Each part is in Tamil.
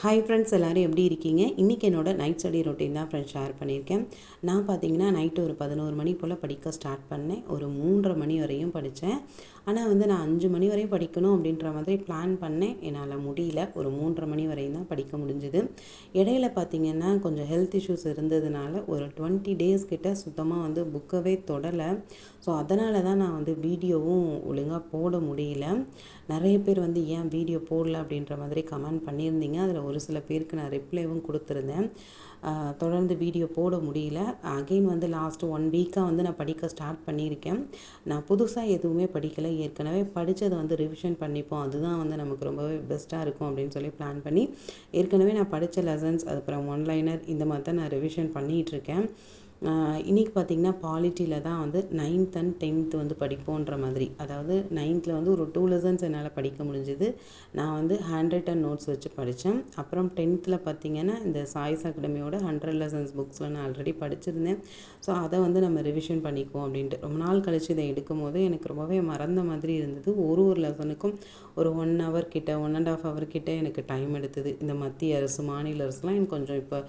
ஹாய் ஃப்ரெண்ட்ஸ், எல்லோரும் எப்படி இருக்கீங்க? இன்றைக்கி என்னோடய நைட் ஸ்டடி ரொட்டீன் தான் ஃப்ரெண்ட்ஸ் ஷேர் பண்ணியிருக்கேன். நான் பார்த்தீங்கன்னா நைட்டு ஒரு 11 மணி போல் படிக்க ஸ்டார்ட் பண்ணேன். ஒரு 3:30 மணி வரையும் படித்தேன். ஆனால் நான் 5 மணி வரையும் படிக்கணும் அப்படின்ற மாதிரி பிளான் பண்ணேன். என்னால் முடியல. ஒரு 3:30 மணி வரையும் தான் படிக்க முடிஞ்சுது. இடையில பார்த்திங்கன்னா கொஞ்சம் ஹெல்த் இஷ்யூஸ் இருந்ததுனால ஒரு 20 டேஸ் கிட்ட சுத்தமாக புக்கவே தொடலை. ஸோ அதனால தான் நான் வீடியோவும் ஒழுங்காக போட முடியல. நிறைய பேர் ஏன் வீடியோ போடல அப்படின்ற மாதிரி கமெண்ட் பண்ணியிருந்தீங்க. அதில் ஒரு சில பேருக்கு நான் ரிப்ளைவும் கொடுத்துருந்தேன். தொடர்ந்து வீடியோ போட முடியல. அகெயின் லாஸ்ட் 1 வீக்காக நான் படிக்க ஸ்டார்ட் பண்ணியிருக்கேன். நான் புதுசாக எதுவுமே படிக்கலை. ஏற்கனவே படித்ததை ரிவிஷன் பண்ணிப்போம். அதுதான் நமக்கு ரொம்பவே பெஸ்ட்டாக இருக்கும் அப்படின்னு சொல்லி பிளான் பண்ணி ஏற்கனவே நான் படித்த லெசன்ஸ், அதுக்கப்புறம் ஒன்லைனர் இந்த மாதிரி தான் நான் ரிவிஷன் பண்ணிகிட்ருக்கேன். இன்றைக்கி பார்த்திங்கன்னா பாலிட்டியில் தான் 9th and 10th படிப்போன்ற மாதிரி. அதாவது 9th ஒரு 2 லெசன்ஸ் என்னால் படிக்க முடிஞ்சுது. நான் ஹேண்ட் ரைட்டன் நோட்ஸ் வச்சு படித்தேன். அப்புறம் 10th பார்த்திங்கன்னா இந்த சாய்ஸ் அகாடமியோட 100 லெசன்ஸ் புக்ஸில் நான் ஆல்ரெடி படிச்சிருந்தேன். ஸோ அதை நம்ம ரிவிஷன் பண்ணிக்குவோம் அப்படின்ட்டு ரொம்ப நாள் கழித்து இதை எடுக்கும் போது எனக்கு ரொம்பவே மறந்த மாதிரி இருந்தது. ஒரு லெசனுக்கும் ஒரு 1 hour கிட்ட 1.5 hour கிட்ட எனக்கு டைம் எடுத்தது. இந்த மத்திய அரசு, மாநில அரசுலாம் எனக்கு கொஞ்சம் இப்போ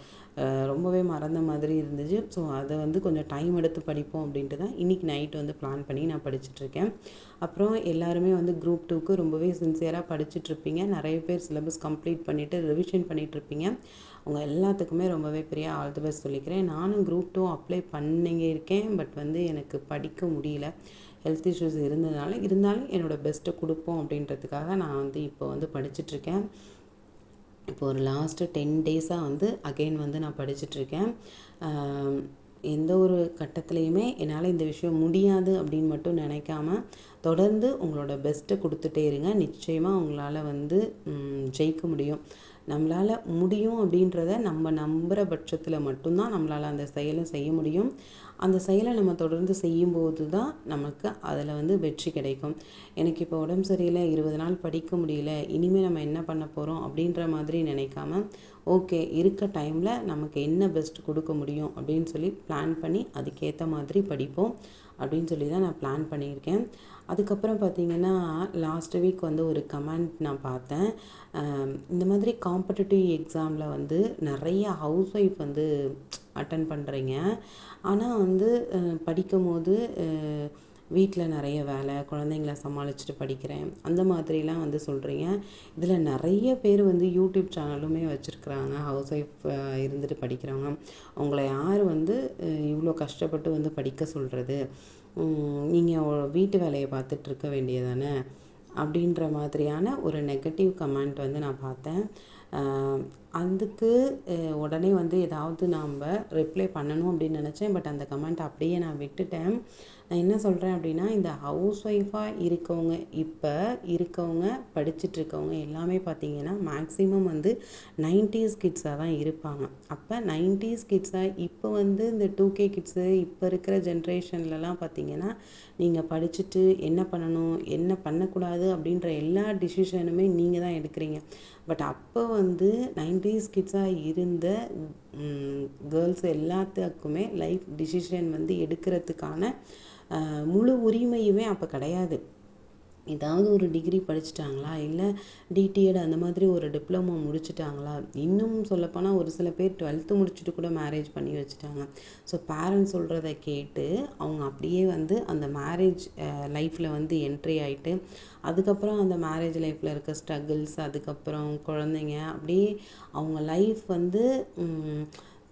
ரொம்பவே மறந்த மாதிரி இருந்துச்சு. ஸோ அதை கொஞ்சம் டைம் எடுத்து படிப்போம் அப்படின்ட்டு தான் இன்றைக்கி நைட்டு பிளான் பண்ணி நான் படிச்சுட்ருக்கேன். அப்புறம் எல்லாருமே குரூப் 2க்கு ரொம்பவே சின்சியராக படிச்சுட்ருப்பீங்க. நிறைய பேர் சிலபஸ் கம்ப்ளீட் பண்ணிவிட்டு ரிவிஷன் பண்ணிகிட்ருப்பீங்க. அவங்க எல்லாத்துக்குமே ரொம்பவே பெரிய ஆல் தி பெஸ்ட் சொல்லிக்கிறேன். நானும் குரூப் 2 அப்ளை பண்ணியிருக்கேன். பட் எனக்கு படிக்க முடியல. ஹெல்த் இஷ்யூஸ் இருந்தாலும் என்னோடய பெஸ்ட்டை கொடுப்போம் அப்படின்றதுக்காக நான் இப்போ படிச்சுட்ருக்கேன். இப்போ ஒரு லாஸ்ட்டு 10 டேஸாக அகெயின் நான் படிச்சுட்ருக்கேன். எந்த ஒரு கட்டத்துலேயுமே என்னால் இந்த விஷயம் முடியாது அப்படின்னு மட்டும் நினைக்காம தொடர்ந்து உங்களோட பெஸ்ட்டை கொடுத்துட்டே இருங்க. நிச்சயமாக உங்களால் ஜெயிக்க முடியும். நம்மளால் முடியும் அப்படின்றத நம்ம நம்புகிற பட்சத்தில் மட்டும்தான் நம்மளால் அந்த செயலை செய்ய முடியும். அந்த செயலை நம்ம தொடர்ந்து செய்யும்போது தான் நமக்கு அதில் வெற்றி கிடைக்கும். எனக்கு இப்போ உடம்பு சரியில்லை, 20 நாள் படிக்க முடியல, இனிமேல் நம்ம என்ன பண்ண போகிறோம் அப்படின்ற மாதிரி நினைக்காம ஓகே, இருக்க டைமில் நமக்கு என்ன பெஸ்ட் கொடுக்க முடியும் அப்படின்னு சொல்லி பிளான் பண்ணி அதுக்கேற்ற மாதிரி படிப்போம் அப்படின்னு சொல்லி தான் நான் பிளான் பண்ணியிருக்கேன். அதுக்கப்புறம் பார்த்திங்கன்னா லாஸ்ட் வீக் ஒரு கமெண்ட் நான் பார்த்தேன். இந்த மாதிரி காம்படிட்டிவ் எக்ஸாமில் நிறைய ஹவுஸ் ஒய்ஃப் அட்டன் பண்ணுறீங்க. ஆனால் படிக்கும் போது வீட்டில் நிறைய வேலை, குழந்தைங்கள சமாளிச்சுட்டு படிக்கிறேன் அந்த மாதிரிலாம் சொல்கிறீங்க. இதில் நிறைய பேர் யூடியூப் சேனலுமே வச்சுருக்குறாங்க. ஹவுஸ் ஒய்ஃப் இருந்துட்டு படிக்கிறவங்க. அவங்கள யார் இவ்வளோ கஷ்டப்பட்டு படிக்க சொல்கிறது? நீங்கள் வீட்டு வேலையை பார்த்துட்ருக்க வேண்டியதானே அப்படின்ற மாதிரியான ஒரு நெகட்டிவ் கமெண்ட் நான் பார்த்தேன். அதுக்கு உடனே ஏதாவது நாம் ரிப்ளை பண்ணணும் அப்படின்னு நினச்சேன். பட் அந்த கமெண்ட் அப்படியே நான் விட்டுட்டேன். நான் என்ன சொல்கிறேன் அப்படின்னா, இந்த ஹவுஸ் ஒய்ஃபாக இப்போ இருக்கவங்க படிச்சுட்ருக்கவங்க எல்லாமே பார்த்திங்கன்னா மேக்ஸிமம் 90s கிட்ஸாக தான் இருப்பாங்க. அப்போ 90s கிட்ஸாக இப்போ இந்த 2K கிட்ஸு இப்போ இருக்கிற ஜென்ரேஷன்லலாம் பார்த்திங்கன்னா நீங்கள் படிச்சுட்டு என்ன பண்ணணும் என்ன பண்ணக்கூடாது அப்படின்ற எல்லா டிசிஷனுமே நீங்கள் தான் எடுக்கிறீங்க. பட் அப்போ 90s கிட்ஸாக இருந்த கேர்ள்ஸ் எல்லாத்துக்குமே லைஃப் டிசிஷன் எடுக்கிறதுக்கான முழு உரிமையுமே அப்போ கிடையாது. ஏதாவது ஒரு டிகிரி படிச்சுட்டாங்களா, இல்லை டிடிஎட் அந்த மாதிரி ஒரு டிப்ளமோ முடிச்சுட்டாங்களா, இன்னும் சொல்லப்போனால் ஒரு சில பேர் 12th முடிச்சுட்டு கூட மேரேஜ் பண்ணி வச்சுட்டாங்க. ஸோ பேரண்ட்ஸ் சொல்கிறத கேட்டு அவங்க அப்படியே அந்த மேரேஜ் லைஃப்பில் என்ட்ரி ஆகிட்டு அதுக்கப்புறம் அந்த மேரேஜ் லைஃப்பில் இருக்க ஸ்ட்ரகிள்ஸ், அதுக்கப்புறம் குழந்தைங்க, அப்படியே அவங்க லைஃப்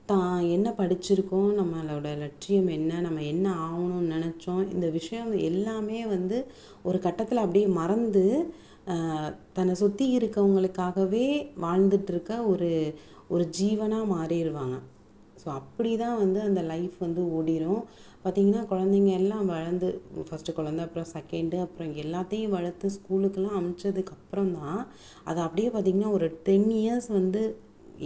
தான் என்ன படிச்சிருக்கோம், நம்மளோட லட்சியம் என்ன, நம்ம என்ன ஆகணும்னு நினச்சோம், இந்த விஷயம் எல்லாமே ஒரு கட்டத்தில் அப்படியே மறந்து தன்னை சுற்றி இருக்கவங்களுக்காகவே வாழ்ந்துட்டுருக்க ஒரு ஜீவனாக மாறிடுவாங்க. ஸோ அப்படி தான் அந்த லைஃப் ஓடிடும். பார்த்திங்கன்னா குழந்தைங்க எல்லாம் வளர்ந்து ஃபஸ்ட்டு குழந்த, அப்புறம் செகண்டு, அப்புறம் எல்லாத்தையும் வளர்த்து ஸ்கூலுக்கெல்லாம் அனுப்பிச்சதுக்கப்புறம் தான் அது அப்படியே பார்த்திங்கன்னா ஒரு 10 இயர்ஸ்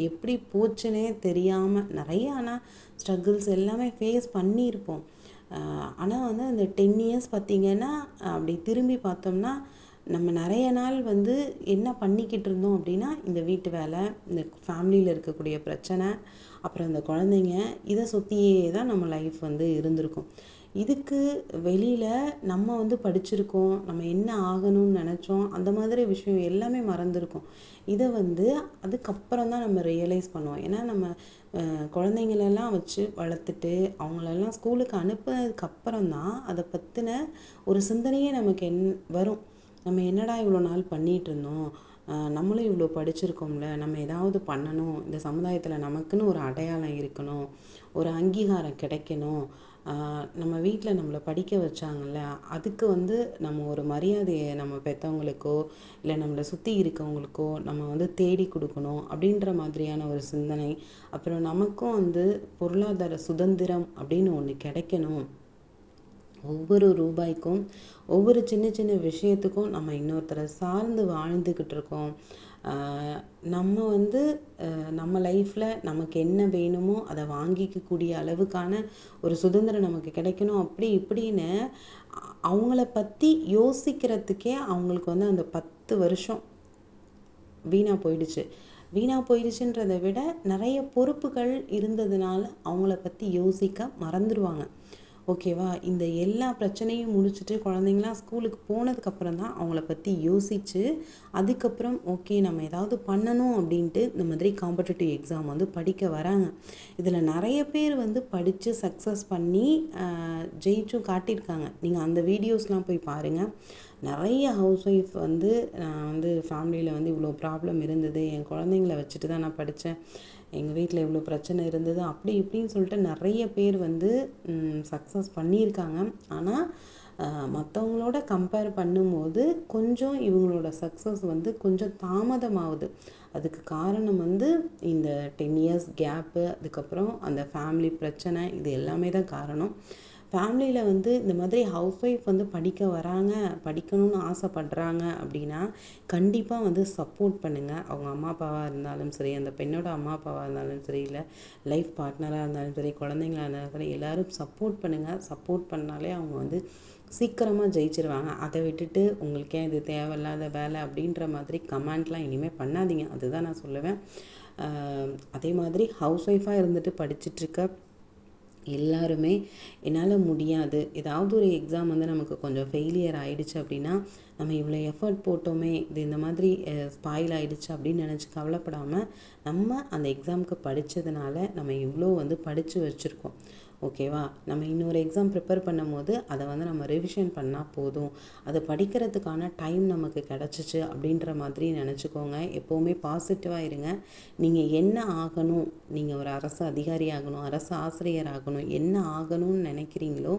எப்படி போச்சுன்னே தெரியாமல் நிறைய ஆனால் ஸ்ட்ரகிள்ஸ் எல்லாமே ஃபேஸ் பண்ணியிருப்போம். ஆனால் அந்த 10 இயர்ஸ் பார்த்திங்கன்னா அப்படி திரும்பி பார்த்தோம்னா நம்ம நிறைய நாள் என்ன பண்ணிக்கிட்டு இருந்தோம் அப்படின்னா இந்த வீட்டு வேலை, இந்த ஃபேமிலியில் இருக்கக்கூடிய பிரச்சனை, அப்புறம் இந்த குழந்தைங்க, இதை சுற்றியே தான் நம்ம லைஃப் இருந்திருக்கும். இதுக்கு வெளியில் நம்ம வந்து படிச்சிருக்கோம், நம்ம என்ன ஆகணும்னு நினச்சோம், அந்த மாதிரி விஷயம் எல்லாமே மறந்துருக்கோம். இதை வந்து அதுக்கப்புறம் தான் நம்ம ரியலைஸ் பண்ணுவோம். ஏன்னா நம்ம குழந்தைங்களெல்லாம் வச்சு வளர்த்துட்டு அவங்களெல்லாம் ஸ்கூலுக்கு அனுப்புனதுக்கப்புறம் தான் அதை பற்றின ஒரு சிந்தனையே நமக்கு வரும். நம்ம என்னடா இவ்வளோ நாள் பண்ணிகிட்டு இருந்தோம், நம்மளும் இவ்வளோ படிச்சிருக்கோம்ல, நம்ம ஏதாவது பண்ணணும், இந்த சமுதாயத்தில் நமக்குன்னு ஒரு அடையாளம் இருக்கணும், ஒரு அங்கீகாரம் கிடைக்கணும், நம்ம வீட்டில் நம்மளை படிக்க வச்சாங்கள்ல, அதுக்கு வந்து நம்ம ஒரு மரியாதையை நம்ம பெற்றவங்களுக்கோ இல்லை நம்மளை சுற்றி இருக்கவங்களுக்கோ நம்ம வந்து தேடி கொடுக்கணும் அப்படின்ற மாதிரியான ஒரு சிந்தனை. அப்புறம் நமக்கும் வந்து பொருளாதார சுதந்திரம் அப்படின்னு ஒன்று கிடைக்கணும். ஒவ்வொரு ரூபாய்க்கும் ஒவ்வொரு சின்ன சின்ன விஷயத்துக்கும் நம்ம இன்னொருத்தரை சார்ந்து வாழ்ந்துக்கிட்டு இருக்கோம். நம்ம வந்து நம்ம லைஃப்பில் நமக்கு என்ன வேணுமோ அதை வாங்கிக்கக்கூடிய அளவுக்கான ஒரு சுதந்திரம் நமக்கு கிடைக்கணும். அப்படி இப்படின்னு அவங்கள பற்றி யோசிக்கிறதுக்கே அவங்களுக்கு வந்து அந்த 10 வருஷம் வீணாக போயிடுச்சுன்றதை விட நிறைய பொறுப்புகள் இருந்ததுனால அவங்கள பற்றி யோசிக்க மறந்துடுவாங்க. ஓகேவா? இந்த எல்லா பிரச்சனையும் முடிச்சுட்டு குழந்தைங்களாம் ஸ்கூலுக்கு போனதுக்கப்புறம் தான் அவங்கள பற்றி யோசித்து அதுக்கப்புறம் ஓகே நம்ம ஏதாவது பண்ணணும் அப்படின்ட்டு இந்த மாதிரி காம்படிட்டிவ் எக்ஸாம் வந்து படிக்க வராங்க. இதில் நிறைய பேர் வந்து படித்து சக்ஸஸ் பண்ணி ஜெயிச்சும் காட்டியிருக்காங்க. நீங்கள் அந்த வீடியோஸ்லாம் போய் பாருங்கள். நிறைய ஹவுஸ் ஒய்ஃப் வந்து நான் வந்து ஃபேமிலியில் வந்து இவ்வளோ ப்ராப்ளம் இருந்தது, என் குழந்தைங்கள வச்சுட்டு தான் நான் படித்தேன், எங்கள் வீட்டில் இவ்வளோ பிரச்சனை இருந்தது, அப்படி இப்படின்னு சொல்லிட்டு நிறைய பேர் வந்து சக்ஸஸ் பண்ணியிருக்காங்க. ஆனால் மற்றவங்களோட கம்பேர் பண்ணும்போது கொஞ்சம் இவங்களோட சக்ஸஸ் வந்து கொஞ்சம் தாமதமாகுது. அதுக்கு காரணம் வந்து இந்த 10 இயர்ஸ் கேப்பு, அதுக்கப்புறம் அந்த ஃபேமிலி பிரச்சனை, இது எல்லாமே தான் காரணம். ஃபேமிலியில் வந்து இந்த மாதிரி ஹவுஸ் ஒய்ஃப் வந்து படிக்க வராங்க, படிக்கணும்னு ஆசைப்படுறாங்க அப்படின்னா கண்டிப்பாக வந்து சப்போர்ட் பண்ணுங்கள். அவங்க அம்மா அப்பாவாக இருந்தாலும் சரி, அந்த பெண்ணோட அம்மா அப்பாவாக இருந்தாலும் சரி, இல்லை லைஃப் பார்ட்னராக இருந்தாலும் சரி, குழந்தைங்களாக இருந்தாலும் சரி, எல்லோரும் சப்போர்ட் பண்ணுங்கள். சப்போர்ட் பண்ணாலே அவங்க வந்து சீக்கிரமாக ஜெயிச்சிருவாங்க. அதை விட்டுட்டு உங்களுக்கே இது தேவையில்லாத வேலை அப்படின்ற மாதிரி கமெண்ட்லாம் இனிமேல் பண்ணாதீங்க. அதுதான் நான் சொல்லுவேன். அதே மாதிரி ஹவுஸ் ஒய்ஃபாக இருந்துட்டு படிச்சுட்ருக்க எல்லாருமே என்னால் முடியாது, ஏதாவது ஒரு எக்ஸாம் வந்து நமக்கு கொஞ்சம் ஃபெயிலியர் ஆகிடுச்சு அப்படின்னா நம்ம இவ்வளோ எஃபர்ட் போட்டோமே, இது இந்த மாதிரி ஸ்பாயில் ஆகிடுச்சு அப்படின்னு நினச்சி கவலைப்படாமல் நம்ம அந்த எக்ஸாமுக்கு படித்ததுனால நம்ம இவ்வளோ வந்து படித்து வச்சுருக்கோம். ஓகேவா? நம்ம இன்னொரு எக்ஸாம் ப்ரிப்பேர் பண்ணும்போது அதை வந்து நம்ம ரிவிஷன் பண்ணால் போதும், அதை படிக்கிறதுக்கான டைம் நமக்கு கிடச்சிச்சு அப்படின்ற மாதிரி நினச்சிக்கோங்க. எப்போவுமே பாசிட்டிவாக இருங்க. நீங்கள் என்ன ஆகணும், நீங்கள் ஒரு அரசு அதிகாரி ஆகணும், அரசு ஆசிரியர் ஆகணும், என்ன ஆகணும்னு நினைக்கிறீங்களோ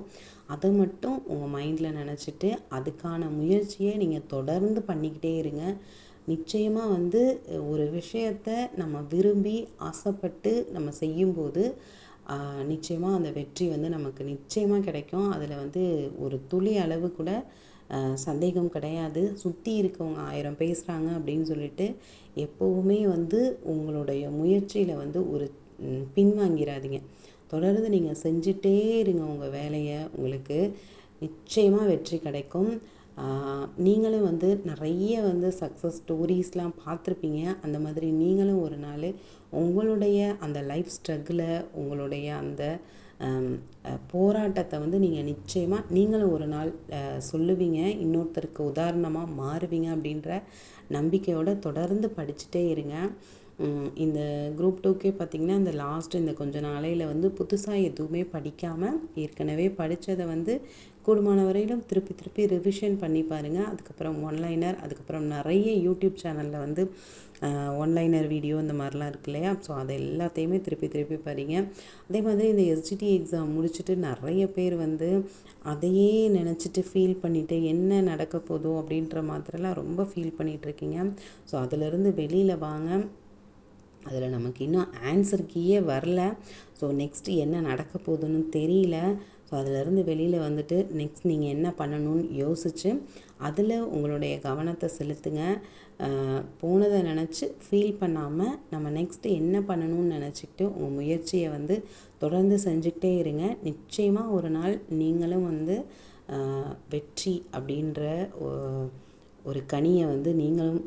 அதை மட்டும் உங்கள் மைண்டில் நினச்சிட்டு அதுக்கான முயற்சியை நீங்கள் தொடர்ந்து பண்ணிக்கிட்டே இருங்க. நிச்சயமாக வந்து ஒரு விஷயத்தை நம்ம விரும்பி ஆசைப்பட்டு நம்ம செய்யும்போது நிச்சயமாக அந்த வெற்றி வந்து நமக்கு நிச்சயமாக கிடைக்கும். அதில் வந்து ஒரு துளி அளவு கூட சந்தேகம் கிடையாது. சுற்றி இருக்கவங்க 1000 பேசுகிறாங்க அப்படின்னு சொல்லிட்டு எப்போவுமே வந்து உங்களுடைய முயற்சியில் வந்து ஒரு பின்வாங்கிடாதீங்க. தொடர்ந்து நீங்கள் செஞ்சிட்டே இருங்க உங்கள் வேலையை, உங்களுக்கு நிச்சயமாக வெற்றி கிடைக்கும். நீங்களும் வந்து நிறைய வந்து சக்ஸஸ் ஸ்டோரிஸ்லாம் பார்த்துருப்பீங்க. அந்த மாதிரி நீங்களும் ஒரு நாள் உங்களுடைய அந்த லைஃப் ஸ்ட்ரகிளை, உங்களுடைய அந்த போராட்டத்தை வந்து நீங்கள் நிச்சயமாக நீங்களும் ஒரு நாள் சொல்லுவீங்க, இன்னொருத்தருக்கு உதாரணமாக மாறுவீங்க அப்படின்ற நம்பிக்கையோடு தொடர்ந்து படிச்சுட்டே இருங்க. இந்த குரூப் 2க்கே பார்த்திங்கன்னா இந்த இந்த கொஞ்ச நாளையில் வந்து புதுசாக எதுவுமே படிக்காமல் ஏற்கனவே படித்ததை வந்து கூடுமான வரையிலும் திருப்பி ரிவிஷன் பண்ணி பாருங்கள். அதுக்கப்புறம் ஒன்லைனர், அதுக்கப்புறம் நிறைய யூடியூப் சேனலில் வந்து ஒன்லைனர் வீடியோ இந்த மாதிரிலாம் இருக்கு இல்லையா, ஸோ அதை எல்லாத்தையுமே திருப்பி படிங்க. அதே மாதிரி இந்த எஸ்ஜிடி எக்ஸாம் முடிச்சுட்டு நிறைய பேர் வந்து அதையே நினச்சிட்டு ஃபீல் பண்ணிவிட்டு என்ன நடக்க போதோ அப்படின்ற மாதிரிலாம் ரொம்ப ஃபீல் பண்ணிகிட்ருக்கீங்க. ஸோ அதிலிருந்து வெளியில் வாங்க. அதில் நமக்கு இன்னும் ஆன்சர் கீயே வரல. ஸோ நெக்ஸ்ட்டு என்ன நடக்க போகுதுன்னு தெரியல. ஸோ அதிலேருந்து வெளியில் வந்துட்டு நெக்ஸ்ட் நீங்கள் என்ன பண்ணணும்னு யோசித்து அதில் உங்களுடைய கவனத்தை செலுத்துங்க. போனதை நினச்சி ஃபீல் பண்ணாமல் நம்ம நெக்ஸ்ட்டு என்ன பண்ணணும்னு நினச்சிக்கிட்டு உங்கள் முயற்சியை வந்து தொடர்ந்து செஞ்சுக்கிட்டே இருங்க. நிச்சயமாக ஒரு நாள் நீங்களும் வந்து வெற்றி அப்படின்ற ஒரு கனியை வந்து நீங்களும்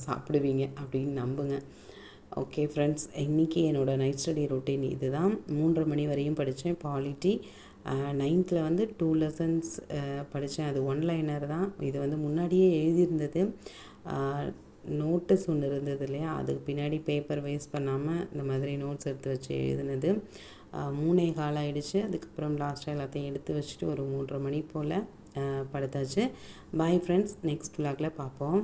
சாப்பிடுவீங்க அப்படின்னு நம்புங்க. ஓகே ஃப்ரெண்ட்ஸ், இன்றைக்கி என்னோடய நைட் ஸ்டடி ரொட்டீன் இது தான். 3:30 மணி வரையும் படித்தேன் பாலிட்டி. 9th வந்து 2 லெசன்ஸ் படித்தேன். அது ஒன்லைனர் தான். இது வந்து முன்னாடியே எழுதியிருந்தது. நோட்டீஸ் ஒன்று இருந்தது இல்லையா, அதுக்கு பின்னாடி பேப்பர் வேஸ்ட் பண்ணாமல் இந்த மாதிரி நோட்ஸ் எடுத்து வச்சு எழுதுனது. 3:15 ஆகிடுச்சு. அதுக்கப்புறம் லாஸ்ட்டாக எல்லாத்தையும் எடுத்து வச்சுட்டு ஒரு 3:30 மணி போல் படுத்தாச்சு. பாய் ஃப்ரெண்ட்ஸ், நெக்ஸ்ட் விலாகில் பார்ப்போம்.